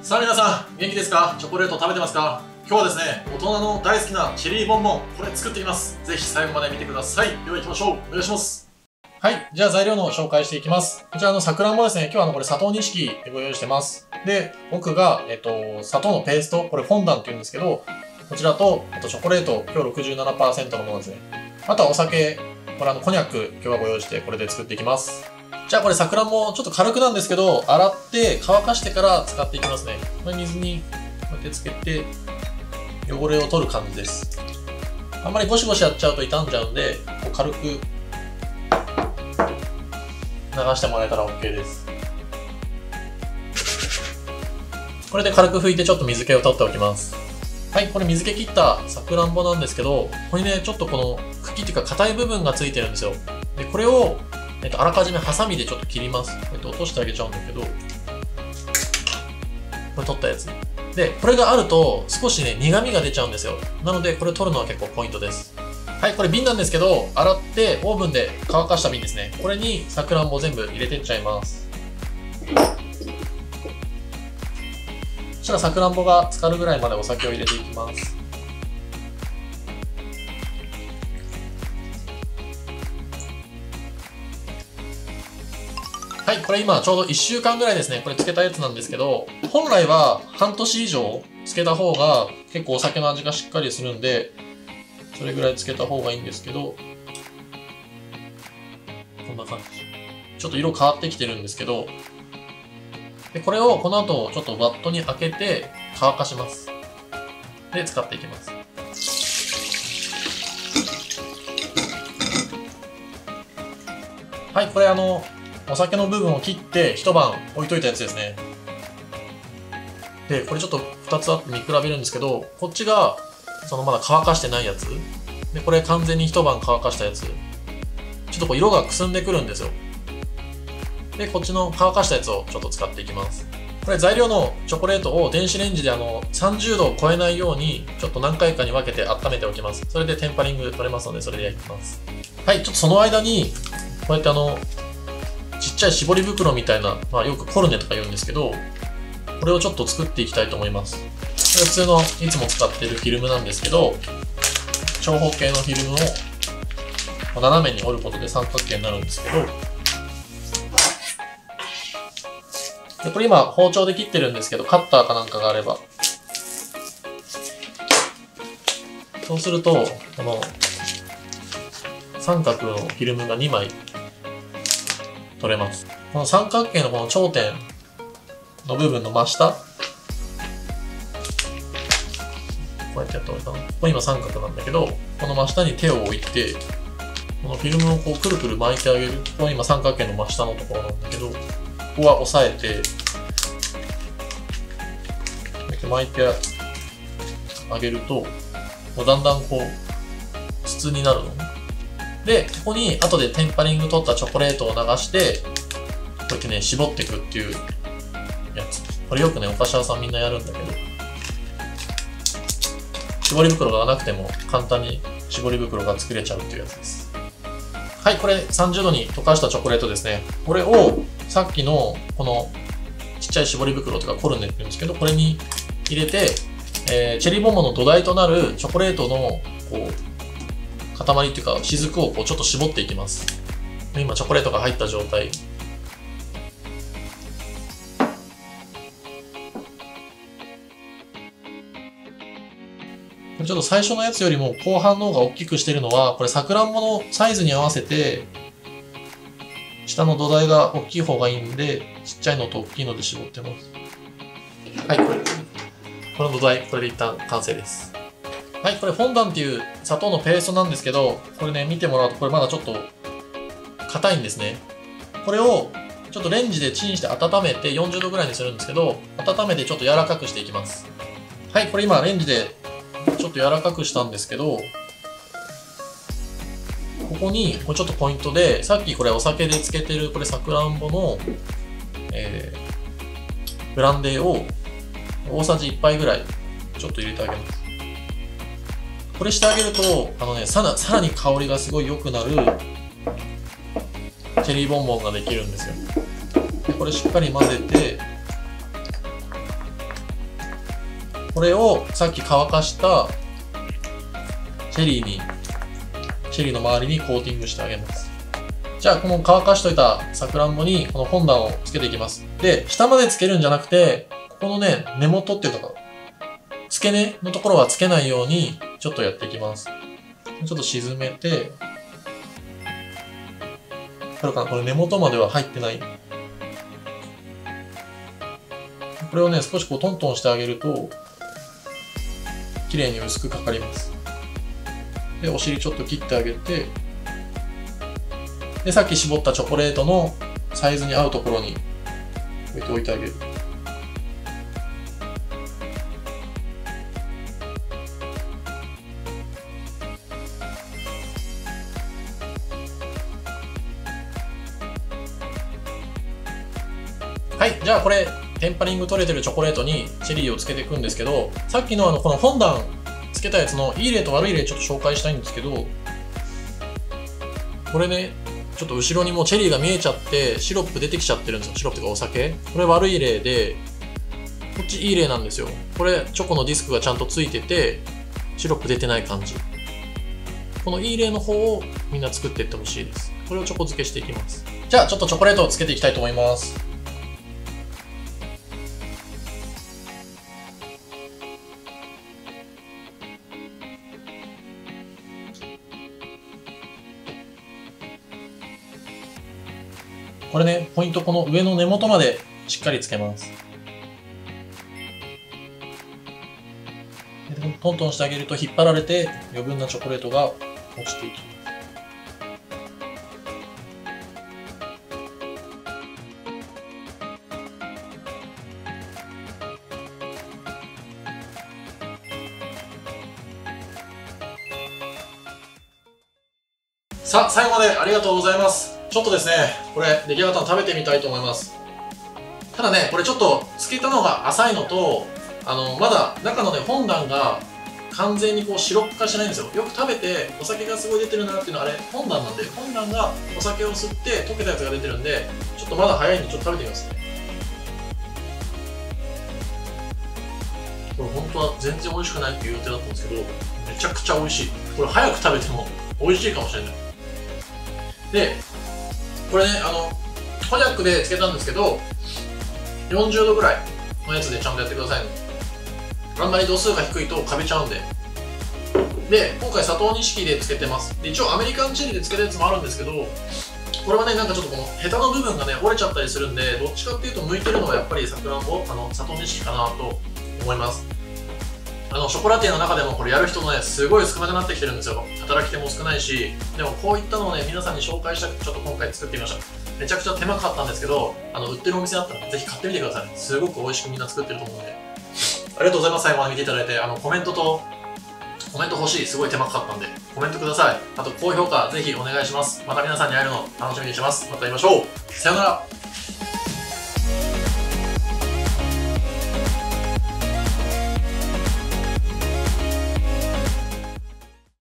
さあ皆さん、元気ですか？チョコレート食べてますか？今日はですね、大人の大好きなチェリーボンボン、これ作っていきます。ぜひ最後まで見てください。では行きましょう。お願いします。はい。じゃあ材料の紹介していきます。こちらのさくらんぼですね、今日はこれ砂糖錦でご用意してます。で、僕が、砂糖のペースト、これフォンダンって言うんですけど、こちらと、あとチョコレート、今日 67% のものですね。あとはお酒、これコニャック、今日はご用意してこれで作っていきます。じゃあこれさくらんぼちょっと軽くなんですけど、洗って乾かしてから使っていきますね。これ水にこうやってつけて、汚れを取る感じです。あんまりゴシゴシやっちゃうと傷んじゃうんで、こう軽く流してもらえたら OK です。これで軽く拭いてちょっと水気を取っておきます。はい、これ水気切ったさくらんぼなんですけど、これね、ちょっとこの茎っていうか硬い部分がついてるんですよ。で、これをあらかじめハサミでちょっと切ります。落としてあげちゃうんだけど、これ取ったやつ。で、これがあると少しね、苦味が出ちゃうんですよ。なので、これ取るのは結構ポイントです。はい、これ瓶なんですけど、洗ってオーブンで乾かした瓶ですね。これにさくらんぼ全部入れてっちゃいます。そしたらさくらんぼが浸かるぐらいまでお酒を入れていきます。はい、これ今ちょうど1週間ぐらいですね、これ漬けたやつなんですけど、本来は半年以上漬けた方が結構お酒の味がしっかりするんで、それぐらい漬けた方がいいんですけど、こんな感じ。ちょっと色変わってきてるんですけど、でこれをこの後ちょっとバットに開けて乾かします。で、使っていきます。はい、これお酒の部分を切って一晩置いといたやつですね。で、これちょっと2つあって見比べるんですけど、こっちがまだ乾かしてないやつ。で、これ完全に一晩乾かしたやつ。ちょっとこう色がくすんでくるんですよ。で、こっちの乾かしたやつをちょっと使っていきます。これ材料のチョコレートを電子レンジで30度を超えないようにちょっと何回かに分けて温めておきます。それでテンパリング取れますので、それで焼きます。はい、ちょっとその間に、こうやってちっちゃい絞り袋みたいな、よくコルネとか言うんですけど、これをちょっと作っていきたいと思います。これ普通のいつも使っているフィルムなんですけど、長方形のフィルムを斜めに折ることで三角形になるんですけど、でこれ今包丁で切ってるんですけど、カッターかなんかがあれば。そうすると、この三角のフィルムが2枚取れます。この三角形のこの頂点の部分の真下、こうやってやった方がいいかな。ここ今三角なんだけど、この真下に手を置いて、このフィルムをこうくるくる巻いてあげる。ここは今三角形の真下のところなんだけど、ここは押さえて、巻いてあげると、だんだんこう、筒になるの。で、ここに後でテンパリング取ったチョコレートを流して、こうやってね、絞っていくっていうやつ。これよくね、お菓子屋さんみんなやるんだけど、絞り袋がなくても簡単に絞り袋が作れちゃうっていうやつです。はい、これ30度に溶かしたチョコレートですね。これをさっきのこのちっちゃい絞り袋とかコルネって言うんですけど、これに入れて、チェリーボンボンの土台となるチョコレートのこう塊っていうか雫をこうちょっと絞っていきます。今チョコレートが入った状態。ちょっと最初のやつよりも後半の方が大きくしてるのは、これさくらんぼのサイズに合わせて下の土台が大きい方がいいんで、ちっちゃいのと大きいので絞ってます。はい、この土台、これで一旦完成です。はい、これフォンダンっていう砂糖のペーストなんですけど、これね、見てもらうとこれまだちょっと硬いんですね。これをちょっとレンジでチンして温めて40度ぐらいにするんですけど、温めてちょっと柔らかくしていきます。はい、これ今レンジでちょっと柔らかくしたんですけど、ここにこれちょっとポイントで、さっきこれお酒で漬けてるこれさくらんぼの、ブランデーを大さじ1杯ぐらいちょっと入れてあげます。これしてあげるとさらに香りがすごい良くなるチェリーボンボンができるんですよ。でこれしっかり混ぜて、これをさっき乾かしたチェリーの周りにコーティングしてあげます。じゃあこの乾かしといたさくらんぼにこのフォンダンをつけていきます。で、下までつけるんじゃなくて、ここのね、根元っていうか、付け根のところはつけないようにちょっとやっていきます。ちょっと沈めて、これかな、これ根元までは入ってない。これをね、少しこうトントンしてあげると、綺麗に薄くかかります。で、お尻ちょっと切ってあげて、で、さっき絞ったチョコレートのサイズに合うところに置いてあげる。はい、じゃあこれ、テンパリング取れてるチョコレートにチェリーをつけていくんですけど、さっきのこのフォンダンつけたやつのいい例と悪い例ちょっと紹介したいんですけど、これね、ちょっと後ろにもうチェリーが見えちゃってシロップ出てきちゃってるんですよ。シロップとかお酒。これ悪い例で、こっちいい例なんですよ。これチョコのディスクがちゃんとついててシロップ出てない感じ。このいい例の方をみんな作っていってほしいです。これをチョコ漬けしていきます。じゃあちょっとチョコレートをつけていきたいと思います。これね、ポイント、この上の根元までしっかりつけます。でトントンしてあげると引っ張られて余分なチョコレートが落ちていきます。さあ、最後までありがとうございます。ちょっとですね、これ出来上がったの食べてみたいと思います。ただね、これちょっとつけたのが浅いのと、まだ中のね、フォンダンが完全にこうシロップ化してないんですよ。よく食べてお酒がすごい出てるなっていうのはあれ、フォンダンなんで、フォンダンがお酒を吸って溶けたやつが出てるんで、ちょっとまだ早いんでちょっと食べてみますね。これ本当は全然美味しくないっていう予定だったんですけど、めちゃくちゃ美味しい。これ早く食べても美味しいかもしれない。で、これね、コニャックでつけたんですけど、40度ぐらいのやつでちゃんとやってくださいね。あんまり度数が低いとカビちゃうんで。で、今回砂糖錦でつけてます。で、一応アメリカンチェリーでつけたやつもあるんですけど、これはね、なんかちょっとこのヘタの部分がね、折れちゃったりするんで、どっちかっていうと向いてるのはやっぱりさくらんぼ、砂糖錦かなと思います。ショコラティエの中でもこれやる人もね、すごい少なくなってきてるんですよ。働き手も少ないし、でもこういったのをね、皆さんに紹介したくてちょっと今回作ってみました。めちゃくちゃ手間かかったんですけど、売ってるお店あったらぜひ買ってみてください。すごく美味しくみんな作ってると思うんで。ありがとうございます。最後まで見ていただいて、コメント欲しい。すごい手間かかったんで、コメントください。あと、高評価ぜひお願いします。また皆さんに会えるの楽しみにしてます。また会いましょう。さようなら。